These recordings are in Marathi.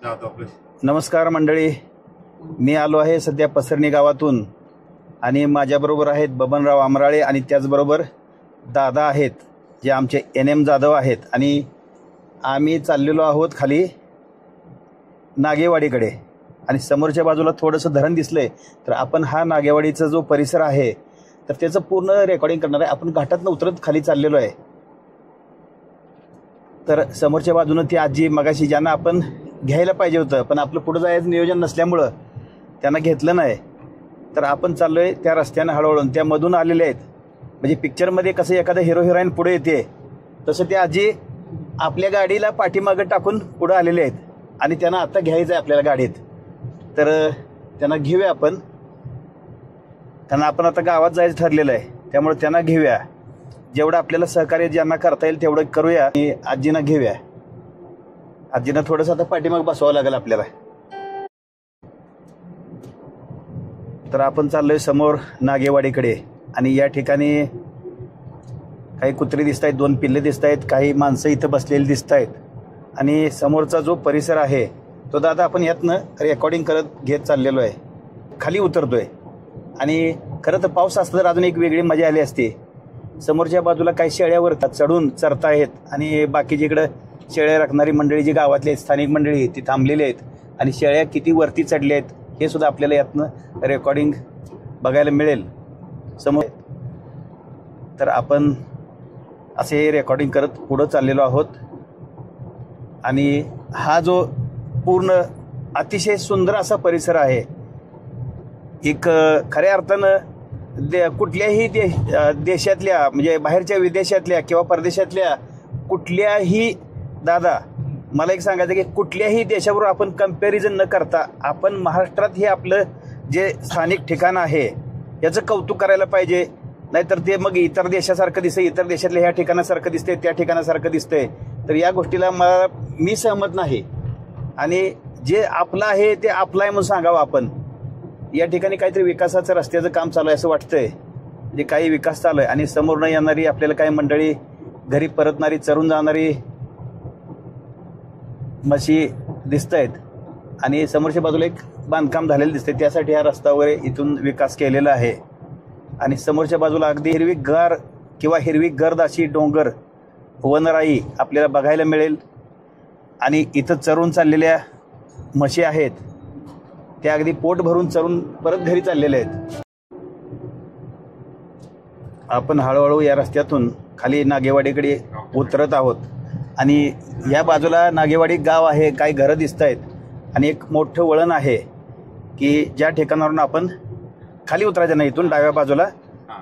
नमस्कार मंडळी, मी आलो आहे सध्या पसरणी गावातून आणि माझ्याबरोबर आहेत बबनराव आमराळे आणि त्याचबरोबर दादा आहेत जे आमचे NM जाधव आहेत आणि आम्ही चाललेलो आहोत खाली नागेवाडीकडे आणि समोरच्या बाजूला थोडंसं धरण दिसलंय तर आपण हा नागेवाडीचा जो परिसर आहे तर त्याचं पूर्ण रेकॉर्डिंग करणार आहे। आपण घाटातनं उतरत खाली चाललेलो आहे तर समोरच्या बाजूनं ती आजी मगाशी ज्यांना आपण घ्यायला पाहिजे होतं पण आपलं पुढे जायचं नियोजन नसल्यामुळं त्यांना घेतलं नाही तर आपण चाललोय त्या रस्त्याने हळूहळू त्यामधून आलेले आहेत। म्हणजे पिक्चरमध्ये कसं एखादा हिरो हिरोईन पुढे येते तसं त्या आजी आपल्या गाडीला पाठीमागं टाकून पुढे आलेले आहेत आणि त्यांना आता घ्यायचं आहे आपल्याला गाडीत तर त्यांना घेऊया आपण। त्यांना आपण आता गावात जायचं ठरलेलं आहे त्यामुळे त्यांना घेऊया, जेवढं आपल्याला सहकार्य ज्यांना करता येईल तेवढं करूया आणि आजींना घेऊया। आजींना थोडंसं आता पाठीमाग बसवावं लागेल आपल्याला। तर आपण चाललोय समोर नागेवाडीकडे आणि या ठिकाणी काही कुत्री दिसत आहेत, 2 पिल्ले दिसत आहेत, काही माणसं इथं बसलेली दिसत आहेत आणि समोरचा जो परिसर आहे तो दादा आपण यातनं रेकॉर्डिंग करत घेत चाललेलो आहे। खाली उतरतोय आणि खरं तर पाऊस असता तर अजून एक वेगळी मजा आली असती। समोरच्या बाजूला काही शेळ्यावर चढून चरतायत आणि बाकीच्या इकडं शेळ्या राखणारी मंडळी जी गावातली आहेत, स्थानिक मंडळी ती थांबलेली आहेत आणि शेळ्या किती वरती चढल्या आहेत हे सुद्धा आपल्याला यातनं रेकॉर्डिंग बघायला मिळेल समोर। तर आपण असे रेकॉर्डिंग करत पुढं चाललेलो आहोत आणि हा जो पूर्ण अतिशय सुंदर असा परिसर आहे। एक खऱ्या अर्थानं कुठल्याही देशातल्या म्हणजे बाहेरच्या विदेशातल्या किंवा परदेशातल्या कुठल्याही दादा मला एक सांगायचं की कुठल्याही देशाबरोबर आपण कंपॅरिझन न करता आपण महाराष्ट्रात हे आपलं जे स्थानिक ठिकाण आहे याचं कौतुक करायला पाहिजे। नाहीतर ते मग इतर देशासारखं दिसतंय, इतर देशातल्या ह्या ठिकाणासारखं दिसतंय, त्या ठिकाणासारखं दिसतंय तर या गोष्टीला मी सहमत नाही आणि जे आपलं आहे ते आपलं आहे म्हणून सांगावं आपण। या ठिकाणी काहीतरी विकासाचं रस्त्याचं काम चालू आहे असं वाटतंय, म्हणजे काही विकास चालू आहे आणि समोरनं येणारी आपल्याला काही मंडळी घरी परतणारी चरून जाणारी म्हशी दिसत आहेत आणि समोरच्या बाजूला एक बांधकाम झालेलं दिसतंय, त्यासाठी हा रस्ता वगैरे इथून विकास केलेला आहे आणि समोरच्या बाजूला अगदी हिरवीगार किंवा हिरवीगर्द अशी डोंगर वनराई आपल्याला बघायला मिळेल आणि इथं चरून चाललेल्या म्हशी आहेत त्या अगदी पोट भरून चरून परत घरी चाललेले आहेत। आपण हळूहळू या रस्त्यातून खाली नागेवाडीकडे उतरत आहोत आणि या बाजूला नागेवाडी गाव आहे, काही घरं दिसत आहेत आणि एक मोठं वळण आहे की ज्या ठिकाणावरून आपण खाली उतरायचं नाही इथून डाव्या बाजूला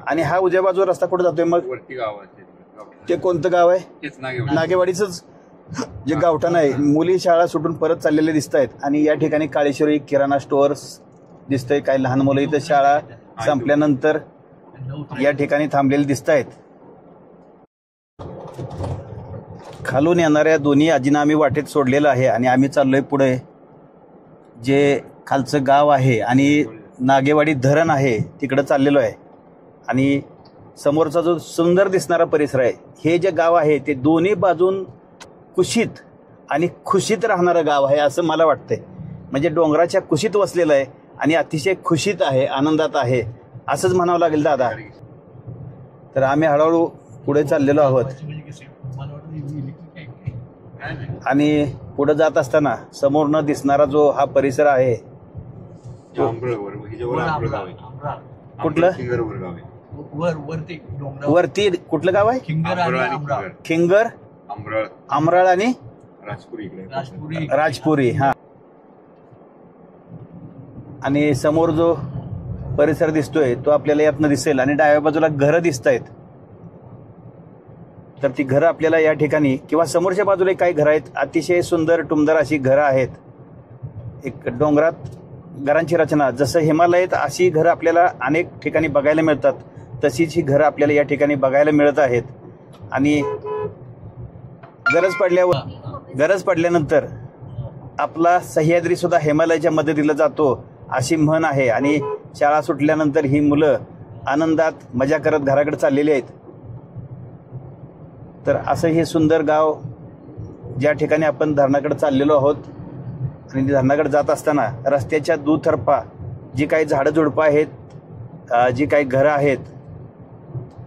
आणि हा उजव्या बाजूला रस्ता कुठे जातोय मग ते कोणतं गाव आहे? नागेवाडीचंच जे गावठाण आहे। मुली शाळा सुटून परत चाललेले दिसत आहेत आणि या ठिकाणी काळेश्वरी किराणा स्टोअर्स दिसतंय, काही लहान मुलं इथं शाळा संपल्यानंतर या ठिकाणी थांबलेले दिसत आहेत। खालून येणाऱ्या दोन्ही आजींना आम्ही वाटेत सोडलेलं आहे आणि आम्ही चाललोय पुढे जे खालचं गाव आहे आणि नागेवाडी धरण आहे तिकडं चाललेलो आहे आणि समोरचा जो सुंदर दिसणारा परिसर आहे हे जे गाव आहे ते दोन्ही बाजून कुशीत आणि खुशीत राहणारं गाव आहे असं मला वाटतंय। म्हणजे डोंगराच्या कुशीत वसलेलं आहे आणि अतिशय खुशीत आहे, आनंदात आहे असंच म्हणावं लागेल दादा। तर आम्ही हळूहळू पुढे चाललेलो आहोत आणि पुढे जात असताना समोरनं दिसणारा जो हा परिसर आहे कुठलं वरती कुठलं गाव आहे? खिंगर, आमराळ आणि राजपुरी। हा आणि समोर जो परिसर दिसतोय तो आपल्याला यातनं दिसेल आणि डाव्या बाजूला घरं दिसत आहेत तर ती घरं आपल्याला या ठिकाणी किंवा समोरच्या बाजूला काही घरं आहेत, अतिशय सुंदर टुमदार अशी घरं आहेत। एक डोंगरात घरांची रचना जसं हिमालयात अशी घरं आपल्याला अनेक ठिकाणी बघायला मिळतात तशीच ही घरं आपल्याला या ठिकाणी बघायला मिळत आहेत आणि गरज पडल्यानंतर आपला सह्याद्री सुद्धा हिमालयाच्या मदतीला जातो अशी म्हण आहे आणि शाळा सुटल्यानंतर ही मुलं आनंदात मजा करत घराकडे चाललेली आहेत। तर असं हे सुंदर गाव ज्या ठिकाणी आपण धरणाकडे चाललेलो आहोत आणि धरणाकडे जात असताना रस्त्याच्या दुतर्फा जी काही झाडं झुडपं आहेत, जी काही घरं आहेत,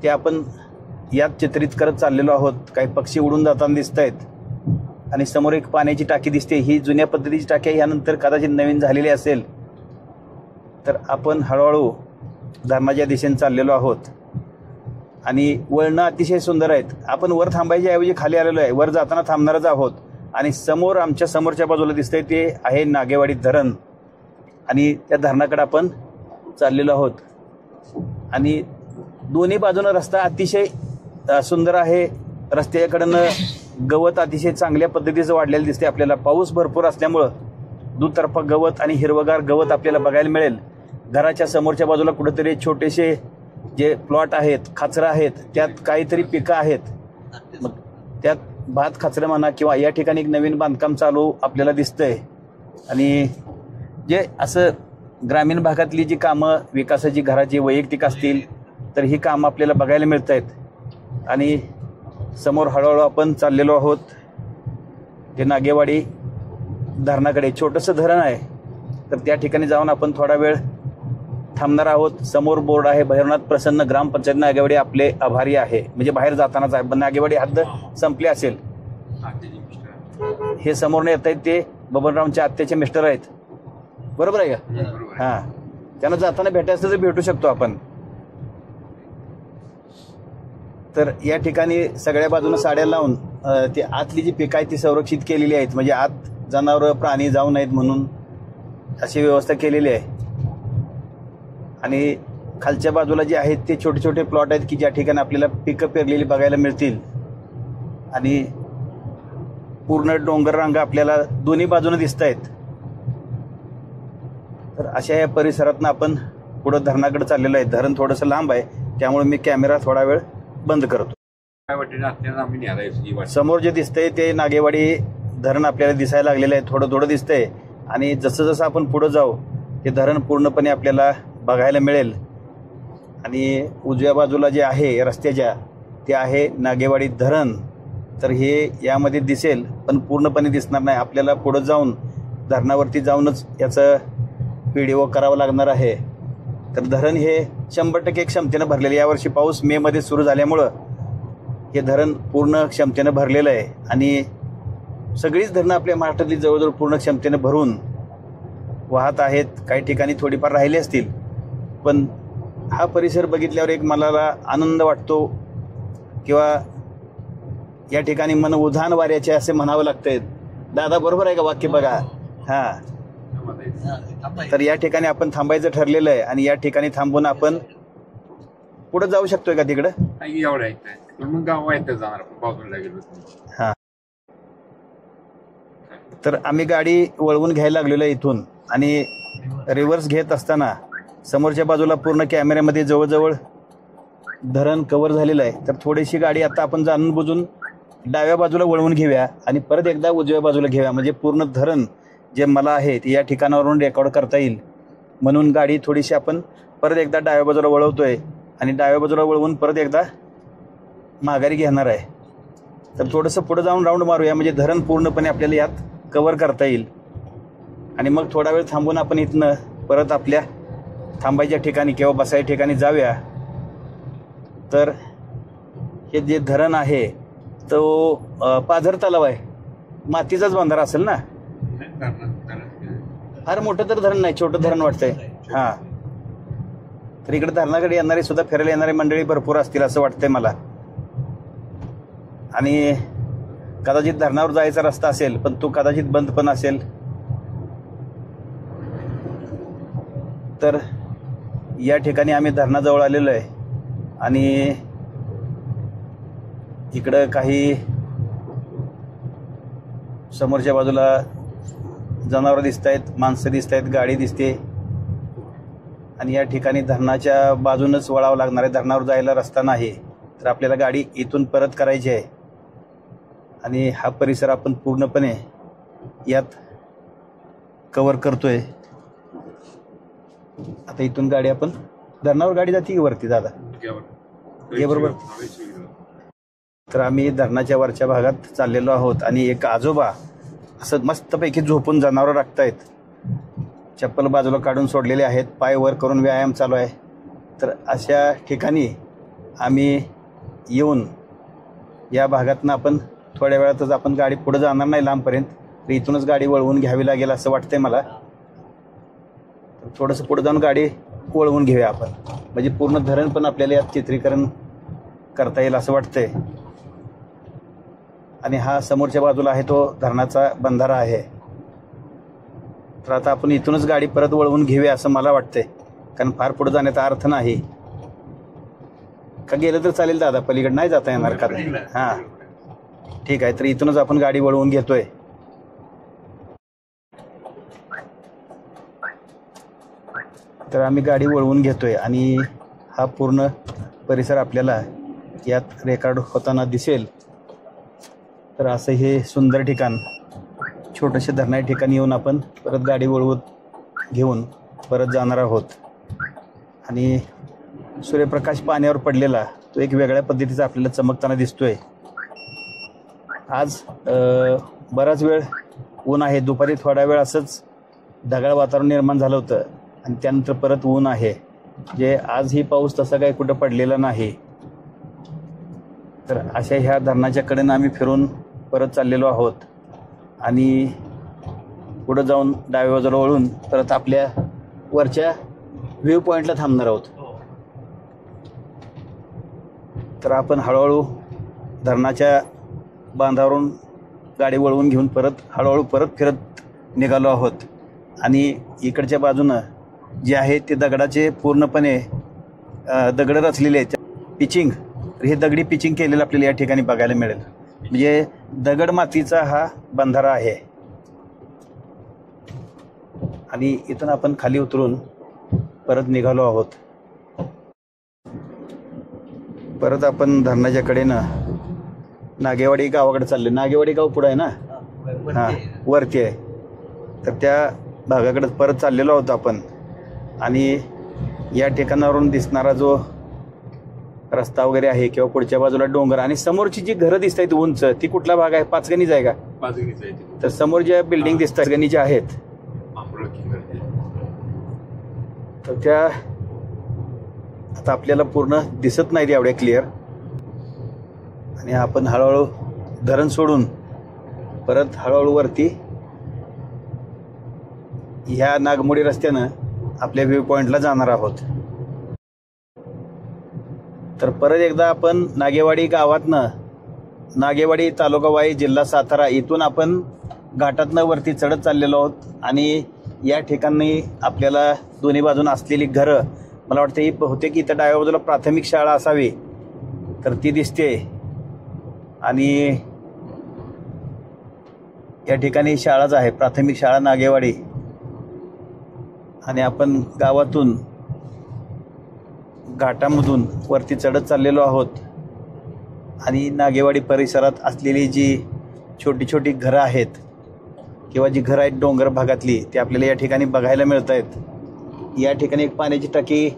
ते आपण यात चित्रित करत चाललेलो आहोत. काही पक्षी उडून जाताना दिसत आहेत आणि समोर एक पाण्याची टाकी दिसते. ही जुन्या पद्धतीची टाकी आहे, यानंतर कदाचित नवीन झालेली असेल. तर आपण हळूहळू धरणाच्या दिशेने चाललेलो आहोत आणि वळणं अतिशय सुंदर आहेत. आपण वर थांबायच्या ऐवजी खाली आलेलो आहे. वर जाताना थांबणारच आहोत आणि समोर आमच्या समोरच्या बाजूला दिसतंय ते आहे नागेवाडी धरण आणि त्या धरणाकडे आपण चाललेलो आहोत. आणि दोन्ही बाजूनं रस्ता अतिशय सुंदर आहे. रस्त्याकडनं गवत अतिशय चांगल्या पद्धतीचं वाढलेलं दिसते आपल्याला. पाऊस भरपूर असल्यामुळं दुतर्फा गवत आणि हिरवगार गवत आपल्याला बघायला मिळेल. घराच्या समोरच्या बाजूला कुठेतरी छोटेसे जे प्लॉट आहेत, खाचरं आहेत, त्यात काहीतरी पिकं आहेत. मग त्यात भात खाचरं म्हणा किंवा या ठिकाणी एक नवीन बांधकाम चालू आपल्याला दिसतंय. आणि जे असं ग्रामीण भागातली जी कामं विकासाची घराची वैयक्तिक असतील तर ही कामं आपल्याला बघायला मिळत आहेत. आणि समोर हळूहळू आपण चाललेलो आहोत ते नागेवाडी धरणाकडे. छोटंसं धरण आहे, तर त्या ठिकाणी जाऊन आपण थोडा वेळ थांबणार आहोत. समोर बोर्ड आहे, भैरवनाथ प्रसन्न ग्रामपंचायत नागेवाडी आपले आभारी आहे. म्हणजे बाहेर जातानाच आहे. नागेवाडी हद्द संपली असेल. हे समोरने येत आहेत ते बबनरावच्या आत्याचे मिस्टर आहेत, बरोबर आहे का? हां, त्यांना जाताना भेटायचं तर भेटू शकतो आपण. तर या ठिकाणी सगळ्या बाजूने साड्या लावून ती आतली जी पिकं आहेत ती संरक्षित केलेली आहेत. म्हणजे आत जनावरं प्राणी जाऊ नयेत म्हणून अशी व्यवस्था केलेली आहे. आणि खालच्या बाजूला जे आहेत ते छोटे छोटे प्लॉट आहेत की ज्या ठिकाणी आपल्याला पिकं पेरलेली बघायला मिळतील. आणि पूर्ण डोंगर रांगा आपल्याला दोन्ही बाजूने दिसत आहेत. तर अशा या परिसरातनं आपण पुढं धरणाकडे चाललेलो आहे. धरण थोडंसं लांब आहे, त्यामुळे मी कॅमेरा थोडा वेळ बंद करतो. समोर जे दिसतंय ते नागेवाडी धरण आपल्याला दिसायला लागलेलं आहे. थोडं थोडं दिसतंय आणि जसं जसं आपण पुढं जाऊ ते धरण पूर्णपणे आपल्याला बघायला मिळेल. आणि उजव्या बाजूला जे आहे रस्त्याच्या ते आहे नागेवाडी धरण. तर हे यामध्ये दिसेल पण पूर्णपणे दिसणार नाही. आपल्याला पुढं जाऊन धरणावरती जाऊनच याचं व्हिडिओ करावा लागणार आहे. तर धरण हे 100% क्षमतेनं भरलेलं. यावर्षी पाऊस मे मध्ये सुरू झाल्यामुळं हे धरण पूर्ण क्षमतेनं भरलेलं आहे. आणि सगळीच धरणं आपल्या महाराष्ट्रातली जवळजवळ पूर्ण क्षमतेनं भरून वाहत आहेत. काही ठिकाणी थोडीफार राहिले असतील, पण हा परिसर बघितल्यावर एक मनाला आनंद वाटतो किंवा या ठिकाणी मन उधाण वाऱ्याचे असे म्हणावं लागतंय. दादा बरोबर आहे का वाक्य? बघा. हां, तर या ठिकाणी आपण थांबायचं ठरलेलं आहे आणि या ठिकाणी थांबून आपण पुढे जाऊ शकतोय का तिकडं? हां, तर आम्ही गाडी वळवून घ्यायला लागलेलो आहे इथून. आणि रिव्हर्स घेत असताना समोरच्या बाजूला पूर्ण कॅमेऱ्यामध्ये जवळजवळ धरण कव्हर झालेलं आहे. तर थोडीशी गाडी आता आपण जाणून बुजून डाव्या बाजूला वळवून घेऊया आणि परत एकदा उजव्या बाजूला घेऊया. म्हणजे पूर्ण धरण जे मला आहे ते या ठिकाणावरून रेकॉर्ड करता येईल म्हणून गाडी थोडीशी आपण परत एकदा डाव्या बाजूला वळवतोय आणि डाव्या बाजूला वळवून परत एकदा माघारी घेणार आहे. तर थोडंसं पुढे जाऊन राऊंड मारूया म्हणजे धरण पूर्णपणे आपल्याला यात कव्हर करता येईल. आणि मग थोडा वेळ थांबून आपण इथनं परत आपल्या थांबायच्या ठिकाणी किंवा बसायच्या ठिकाणी जाऊया. तर हे जे धरण आहे तो पाझर तलाव आहे, मातीचाच बंधारा असेल ना? फार मोठं तर धरण नाही, छोटं धरण वाटतंय. हां, तर इकडे धरणाकडे येणारे सुद्धा फिरायला येणारी मंडळी भरपूर असतील असं वाटतंय मला. आणि कदाचित धरणावर जायचा रस्ता असेल पण तो कदाचित बंद पण असेल. तर या ठिकाणी आम्ही धरणाजवळ आलेलो आहे आणि इकडं काही समोरच्या बाजूला जनावरं दिसत आहेत, माणसं दिसत आहेत, गाडी दिसते. आणि या ठिकाणी धरणाच्या बाजूनच वळावं लागणार आहे. धरणावर जायला रस्ता नाही, तर आपल्याला गाडी इथून परत करायची आहे. आणि हा परिसर आपण पूर्णपणे यात कव्हर करतोय. आता इथून गाडी आपण धरणावर गाडी जाते की वरती? दादा ये बरोबर. तर आम्ही धरणाच्या वरच्या भागात चाललेलो आहोत आणि एक आजोबा असं मस्तपैकी झोपून जनावरं राखतायत. चप्पल बाजूला काढून सोडलेले आहेत, पाय वर करून व्यायाम चालू आहे. तर अशा ठिकाणी आम्ही येऊन या भागातनं आपण थोड्या वेळातच आपण गाडी पुढे जाणार नाही लांबपर्यंत, तर इथूनच गाडी वळवून घ्यावी लागेल असं वाटतंय मला. तर थोडंसं पुढे जाऊन गाडी वळवून घेऊया आपण, म्हणजे पूर्ण धरण पण आपल्याला यात चित्रीकरण करता येईल असं वाटतंय. आणि हा समोरच्या बाजूला आहे तो धरणाचा बंधारा आहे. तर आता आपण इथूनच गाडी परत वळवून घेऊया असं मला वाटतंय, कारण फार पुढे जाण्याचा अर्थ नाही. का गेलं तर चालेल दादा, पलीकडे नाही जाता येणार का? हां ठीक आहे, तर इथूनच आपण गाडी वळवून घेतोय. तर आम्ही गाडी वळवून घेतोय आणि हा पूर्ण परिसर आपल्याला यात रेकॉर्ड होताना दिसेल. तर असं हे सुंदर ठिकाण, छोटंसं धरणाच्या ठिकाणी येऊन आपण परत गाडी वळवत घेऊन परत जाणार आहोत. आणि सूर्यप्रकाश पाण्यावर पडलेला तो एक वेगळ्या पद्धतीचा आपल्याला चमकताना दिसतोय. आज बराच वेळ ऊन आहे, दुपारी थोडा वेळ असंच ढगाळ वातावरण निर्माण झालं होतं आणि त्यानंतर परत ऊन आहे. जे आजही पाऊस तसा काही कुठं पडलेला नाही. तर अशा ह्या धरणाच्या कडेनं आम्ही फिरून परत चाललेलो आहोत आणि पुढं जाऊन डाव्या बाजूला वळून परत आपल्या वरच्या व्ह्यू पॉईंटला थांबणार आहोत. तर आपण हळूहळू धरणाच्या बांधावरून गाडी वळवून घेऊन हळूहळू परत फिरत निघालो आहोत. आणि इकडच्या बाजूनं जे आहे ते दगडाचे पूर्णपणे दगड रचलेले आहेत, पिचिंग. तर हे दगडी पिचिंग केलेलं आपल्याला या ठिकाणी बघायला मिळेल. म्हणजे दगड मातीचा हा बंधारा आहे. आणि इथून आपण खाली उतरून परत निघालो आहोत. परत आपण धरणाच्या कडेनं नागेवाडी गावाकडे चालले. नागेवाडी गाव पुढं आहे ना? हां वरती आहे. तर त्या भागाकडे परत चाललेलो आहोत आपण. आणि या ठिकाणावरून दिसणारा जो रस्ता वगैरे आहे किंवा पुढच्या बाजूला डोंगर आणि समोरची जी घरं दिसत आहेत उंच, ती कुठला भाग आहे? पाचगणीच आहे का? पाचगणीच आहे. तर समोर ज्या बिल्डिंग दिसतात गणीच्या आहेत, तर त्या आता आपल्याला पूर्ण दिसत नाहीत एवढ्या क्लिअर. आणि आपण हळूहळू धरण सोडून परत हळूहळू वरती ह्या नागमोडी रस्त्यानं आपल्या व्ह्यू पॉईंटला जाणार आहोत. तर परत एकदा आपण नागेवाडी गावातनं, नागेवाडी तालुका वाई जिल्हा सातारा, इथून आपण घाटातनं वरती चढत चाललेलो आहोत. आणि या ठिकाणी आपल्याला दोन्ही बाजून असलेली घरं, मला वाटतं ही बहुतेक इथं डाव्या बाजूला प्राथमिक शाळा असावी, तर ती दिसते. आणि या ठिकाणी शाळाच आहे, प्राथमिक शाळा नागेवाडी. आणि आपण गावातून घाटामधून वरती चढत चाललेलो आहोत. आणि नागेवाडी परिसरात असलेली जी छोटी छोटी घरं आहेत किंवा जी घरं आहेत डोंगर भागातली, ती आपल्याला या ठिकाणी बघायला मिळत आहेत. या ठिकाणी एक पाण्याची टाकी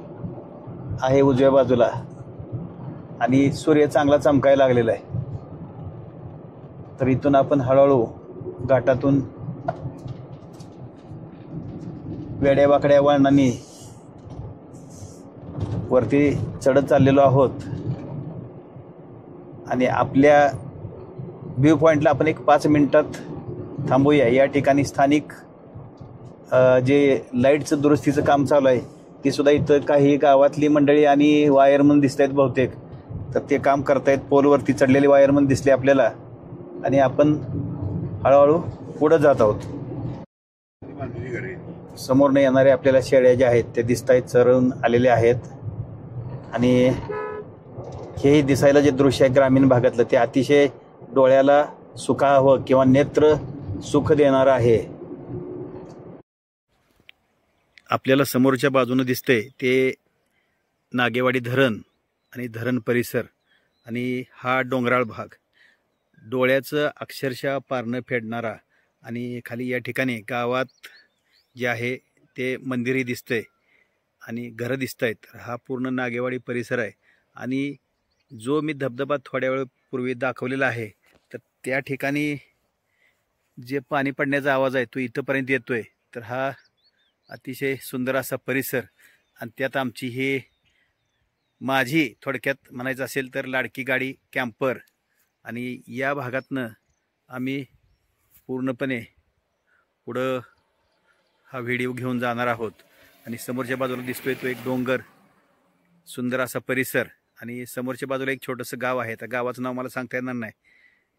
आहे उजव्या बाजूला आणि सूर्य चांगला चमकायला लागलेला आहे. तर इथून आपण हळूहळू घाटातून वेड्या वाकड्या वळणांनी वरती चढत चाललेलो आहोत. आणि आपल्या व्ह्यू पॉईंटला आपण एक 5 मिनिटात थांबूया. या ठिकाणी स्थानिक जे लाईटचं दुरुस्तीचं काम चालू आहे, ती सुद्धा इथं काही गावातली मंडळी आणि वायरमन दिसत आहेत बहुतेक, तर ते काम करतायत. पोलवरती चढलेले वायरमन दिसले आपल्याला. आणि आपण हळूहळू पुढं जात आहोत. समोरनं येणारे आपल्याला शेळ्या ज्या आहेत ते दिसत आहेत, चरून आलेले आहेत. आणि हेही दिसायला जे दृश्य आहे ग्रामीण भागातलं, ते अतिशय डोळ्याला सुखावं किंवा नेत्र सुख देणारं आहे. आपल्याला समोरच्या बाजूनं दिसते ते नागेवाडी धरण आणि धरण परिसर. आणि हा डोंगराळ भाग, डोळ्याचं अक्षरशः पारणं फेडणारा. आणि खाली या ठिकाणी गावात जे आहे ते मंदिरही दिसतंय आणि घरं दिसत आहेत. हा पूर्ण नागेवाडी परिसर आहे. आणि जो मी धबधबा थोड्या वेळपूर्वी दाखवलेला आहे, तर त्या ठिकाणी जे पाणी पडण्याचा आवाज आहे तो इथंपर्यंत येतोय. तर हा अतिशय सुंदर असा परिसर आणि त्यात आमची ही माझी थोडक्यात म्हणायचं असेल तर लाडकी गाडी कॅम्पर. आणि या भागातनं आम्ही पूर्णपणे पुढं हा व्हिडिओ घेऊन जाणार आहोत. आणि समोरच्या बाजूला दिसतोय तो एक डोंगर, सुंदर असा परिसर आणि समोरच्या बाजूला एक छोटंसं गाव आहे. त्या गावाचं नाव मला सांगता येणार नाही,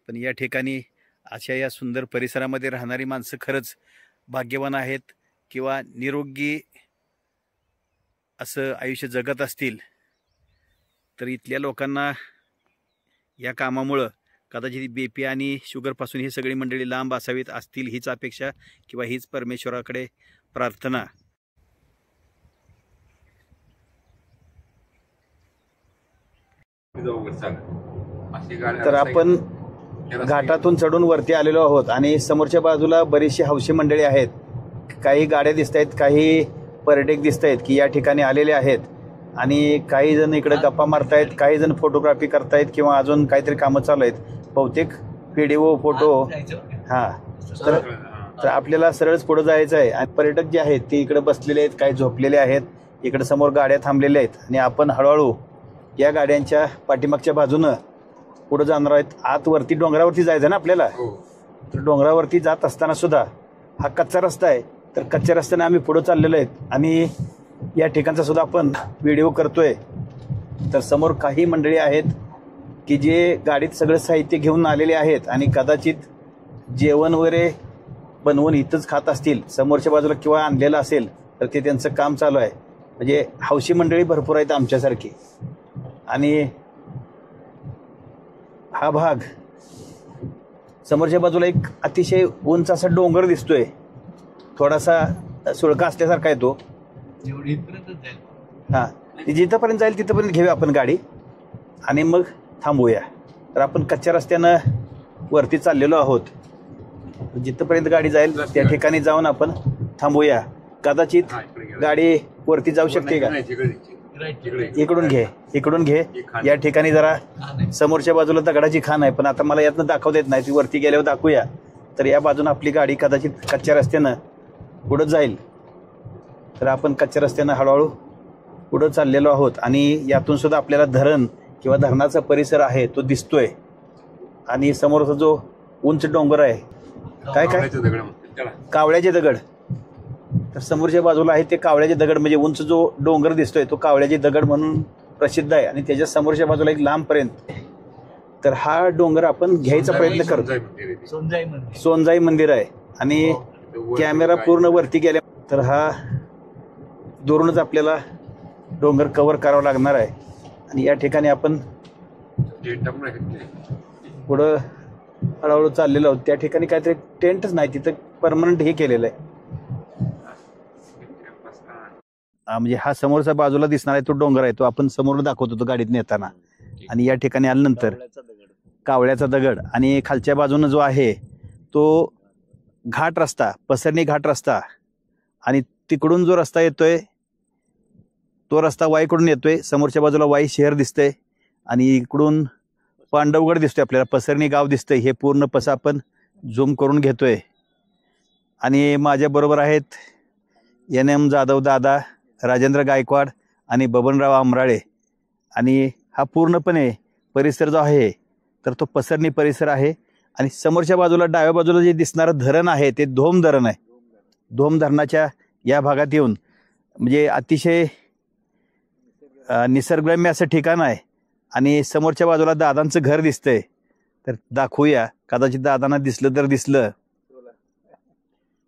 पण या ठिकाणी अशा या सुंदर परिसरामध्ये राहणारी माणसं खरंच भाग्यवान आहेत किंवा निरोगी असं आयुष्य जगत असतील. तर इथल्या लोकांना या कामामुळं कदाचित BP आणि शुगरपासून ही सगळी मंडळी लांब असावीत असतील हीच अपेक्षा किंवा हीच परमेश्वराकडे प्रार्थना. तर आपण घाटातून चढून वरती आलेलो आहोत आणि समोरच्या बाजूला बरीचशी हौशी मंडळी आहेत. काही गाड्या दिसत आहेत, काही पर्यटक दिसत आहेत की या ठिकाणी आलेले आहेत. आणि काही जण इकडे गप्पा मारतायत, काही जण फोटोग्राफी करतायत किंवा अजून काहीतरी कामं चालू आहेत. बहुतेक व्हिडिओ फोटो. हां, तर आपल्याला सरळच पुढे जायचं आहे. आणि पर्यटक जे आहेत ते इकडे बसलेले आहेत, काही झोपलेले आहेत. इकडे समोर गाड्या थांबलेल्या आहेत आणि आपण हळूहळू या गाड्यांच्या पाठीमागच्या बाजूनं पुढे जाणार आहेत. आतवरती डोंगरावरती जायचं ना आपल्याला. तर डोंगरावरती जात असताना सुद्धा हा कच्चा रस्ता आहे. तर कच्च्या रस्त्याने आम्ही पुढे चाललेलो आहेत आणि या ठिकाणचा सुद्धा आपण व्हिडिओ करतोय. तर समोर काही मंडळी आहेत की जे गाडीत सगळं साहित्य घेऊन आलेले आहेत आणि कदाचित जेवण वगैरे बनवून इथंच खात असतील समोरच्या बाजूला किंवा आणलेलं असेल तर ते त्यांचं काम चालू आहे. म्हणजे हौशी मंडळी भरपूर आहेत आमच्यासारखी. आणि हा भाग समोरच्या बाजूला एक अतिशय उंच असा डोंगर दिसतोय, थोडासा सुळका असल्यासारखा आहे तो. हां, जिथंपर्यंत जाईल तिथंपर्यंत घेऊया आपण गाडी आणि मग थांबूया. तर आपण कच्च्या रस्त्यानं वरती चाललेलो आहोत. जिथंपर्यंत गाडी जाईल त्या ठिकाणी जाऊन आपण थांबूया. कदाचित गाडी वरती जाऊ शकते का? इकडून घे, इकडून घे. या ठिकाणी जरा समोरच्या बाजूला दगडाची खाण आहे, पण आता मला यातनं दाखवता येत नाही, ती वरती गेल्यावर दाखवूया. तर या बाजून आपली गाडी कदाचित कच्च्या रस्त्यानं पुढं जाईल. तर आपण कच्च्या रस्त्यानं हळूहळू पुढं चाललेलो आहोत आणि यातून सुद्धा आपल्याला धरण किंवा धरणाचा परिसर आहे तो दिसतोय. आणि समोरचा जो उंच डोंगर आहे, काय काय कावळ्याचे दगड. तर समोरच्या बाजूला आहे ते कावळ्याचे दगड, म्हणजे उंच जो डोंगर दिसतोय तो कावळ्याचे दगड म्हणून प्रसिद्ध आहे. आणि त्याच्या समोरच्या बाजूला एक लांबपर्यंत. तर हा डोंगर आपण घ्यायचा प्रयत्न करतो. सोनजाई मंदिर आहे आणि कॅमेरा पूर्ण वरती गेल्या तर हा दुरूनच आपल्याला डोंगर कव्हर करावा लागणार आहे. आणि या ठिकाणी आपण पुढं हळूहळू चाललेलो आहोत. त्या ठिकाणी काहीतरी टेंटच नाही, तिथं परमनंट हे केलेलं आहे. म्हणजे हा समोरचा बाजूला दिसणार आहे तो डोंगर आहे, तो आपण समोर दाखवत होतो गाडीत नेताना. आणि या ठिकाणी आल्यानंतर कावळ्याचा दगड आणि खालच्या बाजूनं जो आहे तो घाट रस्ता, पसरणी घाट रस्ता. आणि तिकडून जो रस्ता येतोय तो रस्ता वाईकडून येतोय. समोरच्या बाजूला वाई शहर दिसतंय आणि इकडून पांडवगड दिसतोय, आपल्याला पसरणी गाव दिसतंय. हे पूर्ण पसा आपण झूम करून घेतोय. आणि माझ्या बरोबर आहेत NM जाधव दादा, राजेंद्र गायकवाड आणि बबनराव आमराळे. आणि हा पूर्णपणे परिसर जो आहे तर तो पसरणी परिसर आहे. आणि समोरच्या बाजूला डाव्या बाजूला जे दिसणारं धरण आहे ते धोम धरण आहे. धोम धरणाच्या या भागात येऊन म्हणजे अतिशय निसर्गरम्य असं ठिकाण आहे. आणि समोरच्या बाजूला दादांचं घर दिसतंय, तर दाखवूया. कदाचित दादांना दिसलं तर दिसलं.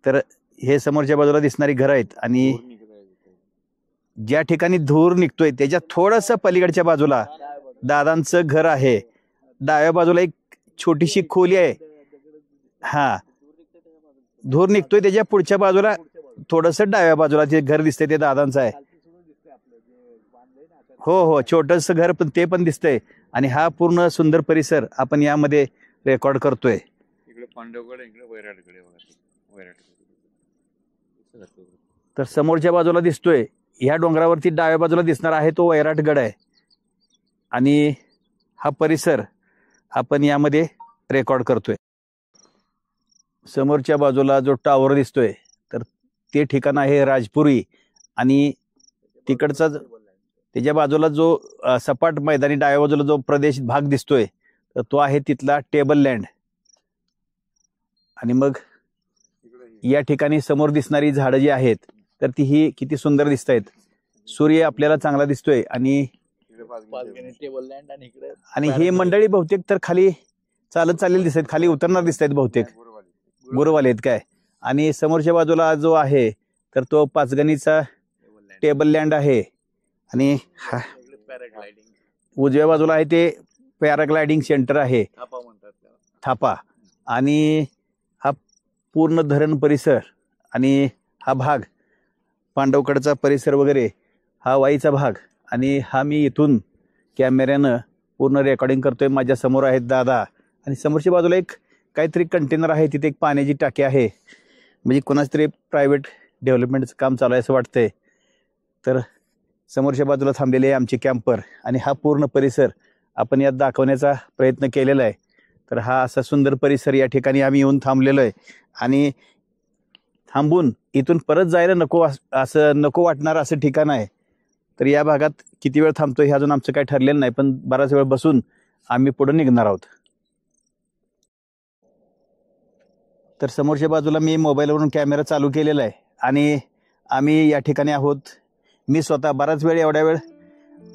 तर हे समोरच्या बाजूला दिसणारी घर आहेत. आणि ज्या ठिकाणी धूर निघतोय त्याच्या थोडंसं पलीकडच्या बाजूला दादांचं घर आहे. डाव्या बाजूला एक छोटीशी खोली आहे. हा, धूर निघतोय त्याच्या पुढच्या बाजूला थोडंसं डाव्या बाजूला जे घर दिसतंय ते दादांचं आहे. हो हो, छोटंसं घर पण ते पण दिसतंय. आणि हा पूर्ण सुंदर परिसर आपण यामध्ये रेकॉर्ड करतोय. तर समोरच्या बाजूला दिसतोय ह्या डोंगरावरती डाव्या बाजूला दिसणार आहे तो वैराटगड आहे. आणि हा परिसर आपण यामध्ये रेकॉर्ड करतोय. समोरच्या बाजूला जो टावर दिसतोय तर ते ठिकाण आहे राजपुरी आणि तिकडचा त्याच्या बाजूला जो सपाट मैदानी डाव्या बाजूला जो प्रदेश भाग दिसतोय तर तो आहे तिथला टेबल लँड. आणि मग या ठिकाणी समोर दिसणारी झाडं जी आहेत तर ती ही किती सुंदर दिसत आहेत. सूर्य आपल्याला चांगला दिसतोय आणि ही मंडळी बहुतेक तर खाली चालत चाललेली दिसत आहेत, खाली उतरणार दिसत आहेत बहुतेक गुरुवाले आहेत काय. आणि समोरच्या बाजूला जो आहे तर तो पाचगणीचा टेबल लँड आहे आणि उजव्या बाजूला आहे ते पॅराग्लायडिंग सेंटर आहे थापा. आणि हा पूर्ण धरण परिसर आणि हा भाग पांडवकडचा परिसर वगैरे हा वाईचा भाग. आणि हा मी इथून कॅमेऱ्यानं पूर्ण रेकॉर्डिंग करतोय. माझ्या समोर आहेत दादा आणि समोरच्या बाजूला एक काहीतरी कंटेनर आहे, तिथे एक पाण्याची टाकी आहे, म्हणजे कोणाच तरी प्रायव्हेट डेव्हलपमेंटचं काम चालू आहे असं वाटतंय. तर समोरच्या बाजूला थांबलेले आहे आमचे कॅम्पर आणि हा पूर्ण परिसर आपण यात दाखवण्याचा प्रयत्न केलेला आहे. तर हा असा सुंदर परिसर या ठिकाणी आम्ही येऊन थांबलेलो आहे आणि थांबून इथून परत जायला नको वाटणार असं ठिकाण आहे. तर या भागात किती वेळ थांबतोय हे अजून आमचं काही ठरलेलं नाही, पण बराच वेळ बसून आम्ही पुढे निघणार आहोत. तर समोरच्या बाजूला मी मोबाईलवरून कॅमेरा चालू केलेला आहे आणि आम्ही या ठिकाणी आहोत. मी स्वतः बराच वेळ एवढ्या वेळ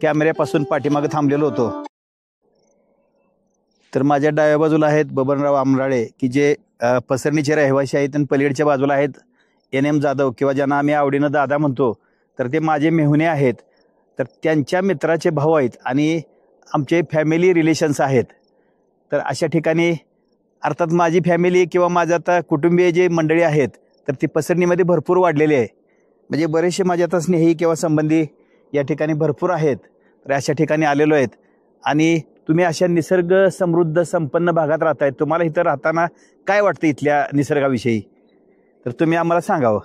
कॅमेऱ्यापासून पाठीमागे थांबलेलो होतो. तर माझ्या डाव्या बाजूला आहेत बबनराव आमराळे की जे पसरणीचे रहिवासी आहेत आणि पलीकडच्या बाजूला आहेत NM जाधव किंवा ज्यांना आम्ही आवडीनं दादा म्हणतो. तर ते माझे मेहुणे आहेत, तर त्यांच्या मित्राचे भाऊ आहेत आणि आमचे फॅमिली रिलेशन्स आहेत. तर अशा ठिकाणी अर्थात माझी फॅमिली किंवा माझं आता कुटुंबीय जे मंडळी आहेत तर ती पसरणीमध्ये भरपूर वाढलेली आहे, म्हणजे बरेचसे माझे आता स्नेही किंवा संबंधी या ठिकाणी भरपूर आहेत. तर अशा ठिकाणी आलेलो आहेत आणि तुम्ही अशा निसर्ग समृद्ध संपन्न भागात राहतायत, तुम्हाला इथं राहताना काय वाटतं इथल्या निसर्गाविषयी तर तुम्ही आम्हाला सांगावं.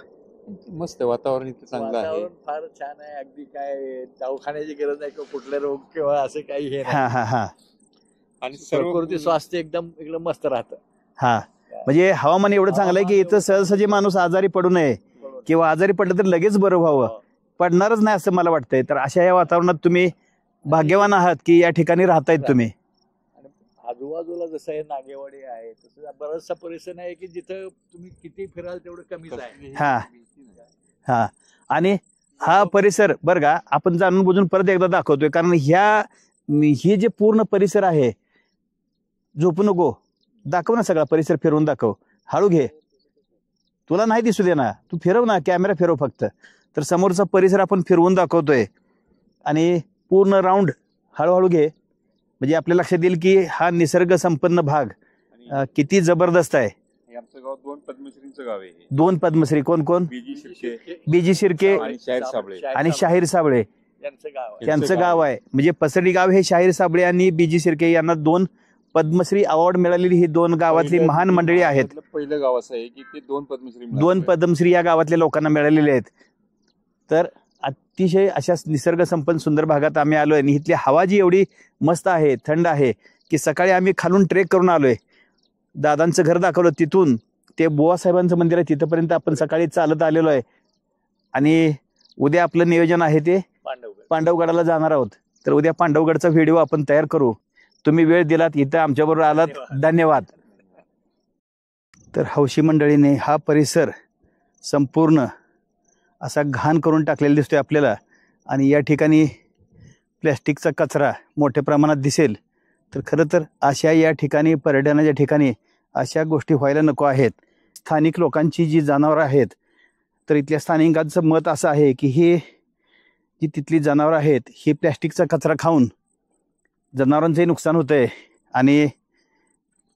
मस्त वातावरण इथे चांगलं आहे, फार छान आहे. अगदी काय दवाखान्याची गरज नाही किंवा कुठले रोग किंवा असं काही हे हा हा हा आणि प्रकृती स्वास्थ्य एकदम मस्त राहतं. हा म्हणजे हवामान एवढं चांगलं आहे की इथं सहजसहजी माणूस आजारी पडू नये किंवा आजारी पडलं तर लगेच बरं व्हावं, पडणारच नाही असं मला वाटतंय. तर अशा या वातावरणात तुम्ही भाग्यवान आहात की या ठिकाणी राहतायत तुम्ही. आजूबाजूला जसं आहे नागेवाडी आहे तसं बराचसा परिसर आहे की जिथं तुम्ही किती फिराल तेवढं कमीच आहे. हा हा आणि हा परिसर बरं का आपण जाणून बुजून परत एकदा दाखवतोय, कारण ही जे पूर्ण परिसर आहे, झोपू नको, दाखव ना सगळा परिसर फिरवून दाखव, हळू घे, तुला नाही दिसू दे ना, तू फिरव ना, कॅमेरा फिरव फक्त. तर समोरचा परिसर आपण फिरवून दाखवतोय आणि पूर्ण राऊंड हळूहळू घे, म्हणजे आपल्या लक्षात येईल की हा निसर्ग संपन्न भाग किती जबरदस्त आहे. आमचं गाव 2 पद्मश्रींचं गाव आहे. 2 पद्मश्री कोण कोण? बीजी शिर्के आणि शाहीर साबळे यांचं गाव आहे. म्हणजे पसरणी गाव हे शाहीर साबळे आणि बीजी शिर्के यांना 2 पद्मश्री अवॉर्ड मिळालेली ही 2 गावातली महान मंडळी आहेत. पहिलं गाव असं आहे की ते 2 पद्मश्री 2 पद्मश्री या गावातल्या लोकांना मिळालेले आहेत. तर अतिशय अशा निसर्ग संपन्न सुंदर भागात आम्ही आलोय आणि इथली हवा जी एवढी मस्त आहे, थंड आहे की सकाळी आम्ही खालून ट्रेक करून आलोय. दादांचं घर दाखवलं, तिथून ते बुवा साहेबांचं मंदिर आहे तिथपर्यंत आपण सकाळी चालत आलेलो आहे आणि उद्या आपलं नियोजन आहे ते पांडवगडाला जाणार आहोत. तर उद्या पांडवगडचा व्हिडिओ आपण तयार करू. तुम्ही वेळ दिलात, इथं आमच्याबरोबर आलात, धन्यवाद. तर हौशी मंडळीने हा परिसर संपूर्ण असा घाण करून टाकलेला दिसतोय आपल्याला आणि या ठिकाणी प्लॅस्टिकचा कचरा मोठ्या प्रमाणात दिसेल. तर खरं तर अशा या ठिकाणी पर्यटनाच्या ठिकाणी अशा गोष्टी व्हायला नको आहेत. स्थानिक लोकांची जी जनावरं आहेत तर इथल्या स्थानिकांचं मत असं आहे की ही जी तिथली जनावरं आहेत ही प्लॅस्टिकचा कचरा खाऊन जनावरांचंही नुकसान होतंय. आणि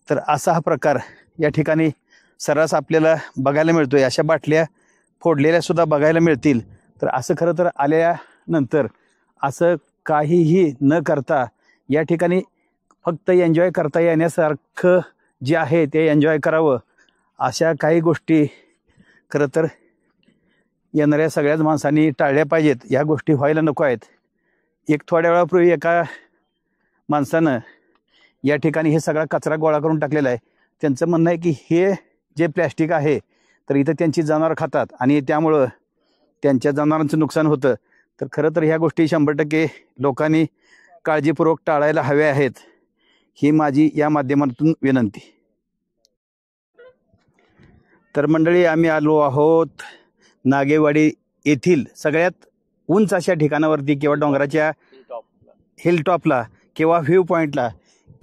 तर असा हा प्रकार या ठिकाणी सर्रास आपल्याला बघायला मिळतोय. अशा बाटल्या फोडलेल्या सुद्धा बघायला मिळतील. तर असं खरं तर आल्यानंतर असं काहीही न करता या ठिकाणी फक्त एन्जॉय करता येण्यासारखं जे आहे ते एन्जॉय करावं. अशा काही गोष्टी खरं तर येणाऱ्या सगळ्याच माणसांनी टाळल्या पाहिजेत. या गोष्टी व्हायला नको आहेत. एक थोड्या वेळापूर्वी एका माणसानं या ठिकाणी हे सगळा कचरा गोळा करून टाकलेला आहे. त्यांचं म्हणणं आहे की हे जे प्लॅस्टिक आहे तर इथं त्यांची जनावरं खातात आणि त्यामुळं त्यांच्या जनावरांचं नुकसान होतं. तर खरं तर ह्या गोष्टी 100% लोकांनी काळजीपूर्वक टाळायला हव्या आहेत, ही माझी या माध्यमातून विनंती. तर मंडळी, आम्ही आलो आहोत नागेवाडी येथील सगळ्यात उंच अशा ठिकाणावरती किंवा डोंगराच्या हिल टॉपला किंवा व्ह्यू पॉईंटला,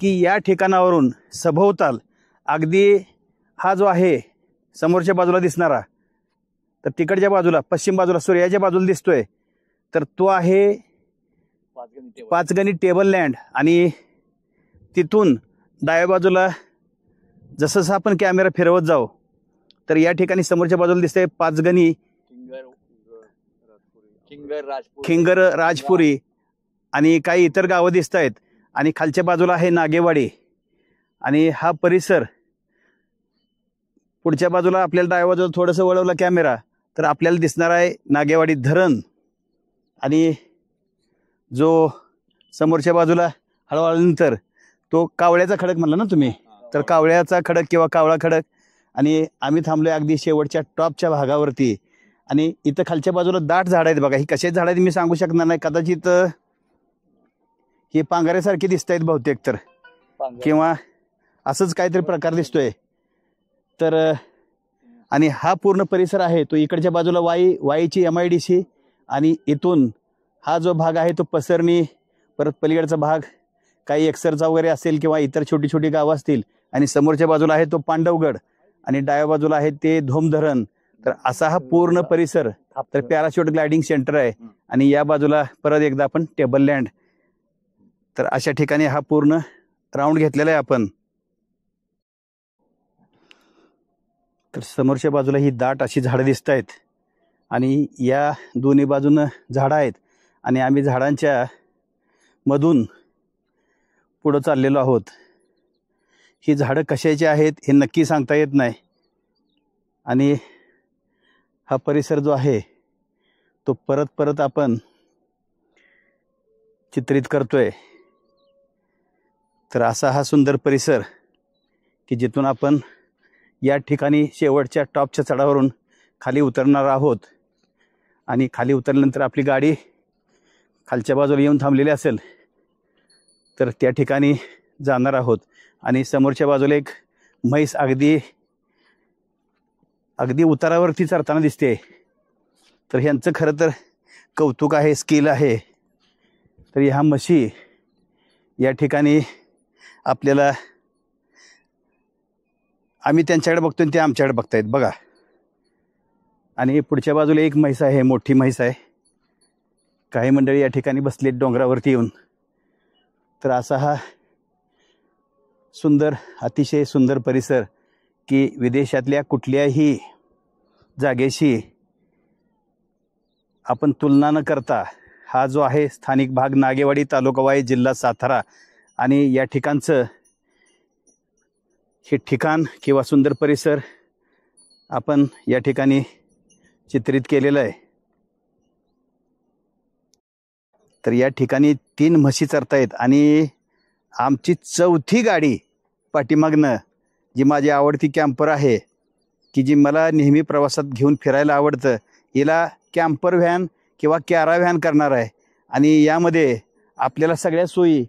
की या ठिकाणावरून सभोवताल अगदी हा जो आहे समोरच्या बाजूला दिसणारा, तर तिकडच्या बाजूला पश्चिम बाजूला सूर्याच्या बाजूला दिसतोय, तर तो आहे पाचगणी टेबल लँड. आणि तिथून डाव्या बाजूला जसं आपण कॅमेरा फिरवत जाऊ तर या ठिकाणी समोरच्या बाजूला दिसतंय पाचगणी खिंगर राजपुरी आणि काही इतर गावं दिसत आहेत. आणि खालच्या बाजूला आहे नागेवाडी. आणि हा परिसर पुढच्या बाजूला आपल्याला डाव्या बाजूला थोडंसं वळवलं कॅमेरा तर आपल्याला दिसणार आहे नागेवाडी धरण. आणि जो समोरच्या बाजूला हळूहळूनंतर तो कावळ्याचा खडक म्हणला ना तुम्ही, तर कावळ्याचा खडक किंवा कावळा खडक. आणि आम्ही थांबलोय अगदी शेवटच्या टॉपच्या भागावरती. आणि इथं खालच्या बाजूला दाट झाड आहेत बघा. ही कशाची झाड आहेत मी सांगू शकणार नाही, कदाचित ही पांघऱ्यासारखी दिसत आहेत बहुतेक, तर किंवा असंच काहीतरी प्रकार दिसतोय. तर आणि हा पूर्ण परिसर आहे तो इकडच्या बाजूला वाईची MIDC आणि इथून हा जो भाग आहे तो पसरणी, परत पलीकडचा भाग काही एकसरचा वगैरे असेल किंवा इतर छोटी छोटी गावं असतील. आणि समोरच्या बाजूला आहे तो पांडवगड आणि डाव्या बाजूला आहे ते धोम धरण. तर असा हा पूर्ण परिसर. तर पॅराशूट ग्लायडिंग सेंटर आहे आणि या बाजूला परत एकदा आपण टेबल लँड. तर अशा ठिकाणी हा पूर्ण राऊंड घेतलेला आहे आपण. तर समोरच्या बाजूला ही दाट अशी झाडं दिसत आहेत आणि या दोन्ही बाजूनं झाडं आहेत आणि आम्ही झाडांच्या मधून पुढं चाललेलो आहोत. ही झाडं कशाची आहेत हे नक्की सांगता येत नाही. आणि हा परिसर जो आहे तो परत परत आपण चित्रित करतोय. तर असा हा सुंदर परिसर की जिथून आपण या ठिकाणी शेवटच्या टॉपच्या चढावरून खाली उतरणार आहोत. आणि खाली उतरल्यानंतर आपली गाडी खालच्या बाजूला येऊन थांबलेली असेल तर त्या ठिकाणी जाणार आहोत. आणि समोरच्या बाजूला एक म्हैस अगदी उतारावरती चरताना दिसते. तर ह्यांचं खरं तर कौतुक आहे, स्किल आहे. तर ह्या म्हशी या ठिकाणी आपल्याला, आम्ही त्यांच्याकडे बघतोय ते आमच्याकडे बघतायत बघा. आणि पुढच्या बाजूला एक म्हैस आहे, मोठी म्हैस आहे. काही मंडळी या ठिकाणी बसलेत डोंगरावरती येऊन. तर असा हा सुंदर, अतिशय सुंदर परिसर की विदेशातल्या कुठल्याही जागेशी आपण तुलना न करता हा जो आहे स्थानिक भाग नागेवाडी, तालुका वाई, जिल्हा सातारा. आणि या ठिकाणचं हे ठिकाण किंवा सुंदर परिसर आपण या ठिकाणी चित्रित केलेलं आहे. तर या ठिकाणी 3 म्हशी चरतायत आणि आमची 4थी गाडी पाठीमागनं, जी माझी आवडती कॅम्पर आहे की जी मला नेहमी प्रवासात घेऊन फिरायला आवडतं, हिला कॅम्पर व्हॅन किंवा कॅरा व्हॅन करणार आहे. आणि यामध्ये आपल्याला सगळ्या सोयी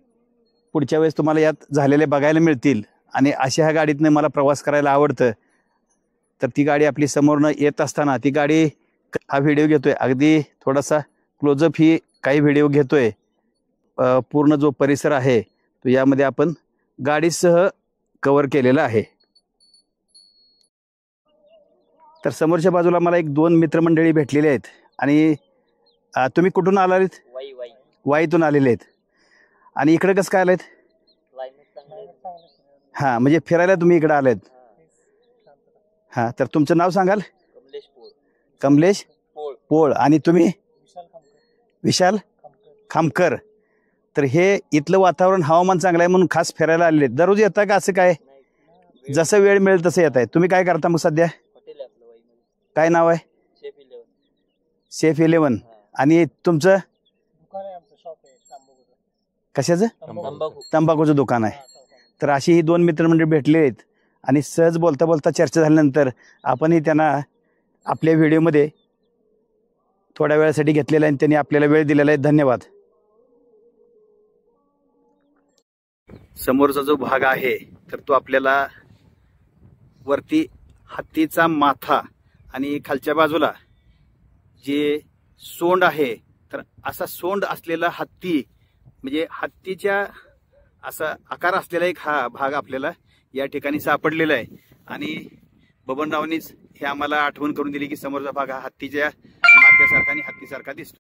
पुढच्या वेळेस तुम्हाला यात झालेल्या बघायला मिळतील. आणि अशा ह्या गाडीतनं मला प्रवास करायला आवडतं. तर ती गाडी आपली समोरनं येत असताना ती गाडी हा व्हिडिओ घेतोय, अगदी थोडासा क्लोजअप ही काही व्हिडिओ घेतोय. पूर्ण जो परिसर आहे तो यामध्ये आपण गाडीसह कव्हर केलेला आहे. तर समोरच्या बाजूला मला 1-2 मित्रमंडळी भेटलेले आहेत. आणि तुम्ही कुठून आलात? वाईतून आलेले आहेत. आणि इकडे कसं काय आलेत? हां, म्हणजे फिरायला तुम्ही इकडे आलेत. हां, तर तुमचं नाव सांगाल? कमलेश पोळ. आणि तुम्ही? विशाल खामकर. तर हे इथलं वातावरण, हवामान चांगलं आहे म्हणून खास फिरायला आलेले. दररोज येता का असं काय? जसं वेळ मिळेल तसं येत आहे. तुम्ही काय करता मग सध्या? काय नाव आहे? शेफ 11. आणि तुमचं? कशाचं? तंबाखूचं दुकान आहे. तर अशी ही 2 मित्रमंडळी भेटले आहेत आणि सहज बोलता बोलता चर्चा झाल्यानंतर आपणही त्यांना आपल्या व्हिडिओमध्ये थोड्या वेळासाठी घेतलेला आहे आणि त्यांनी आपल्याला वेळ दिलेला आहे. धन्यवाद. समोरचा जो भाग आहे तर तो आपल्याला वरती हत्तीचा माथा आणि खालच्या बाजूला जे सोंड आहे तर असा सोंड असलेला हत्ती म्हणजे हत्तीच्या असा आकार असलेला एक हा भाग आपल्याला या ठिकाणी सापडलेला आहे. आणि बबनरावनीच हे आम्हाला आठवण करून दिली की समोरचा भाग हा हत्तीच्या माथ्यासारखा आणि हत्तीसारखा दिसतो.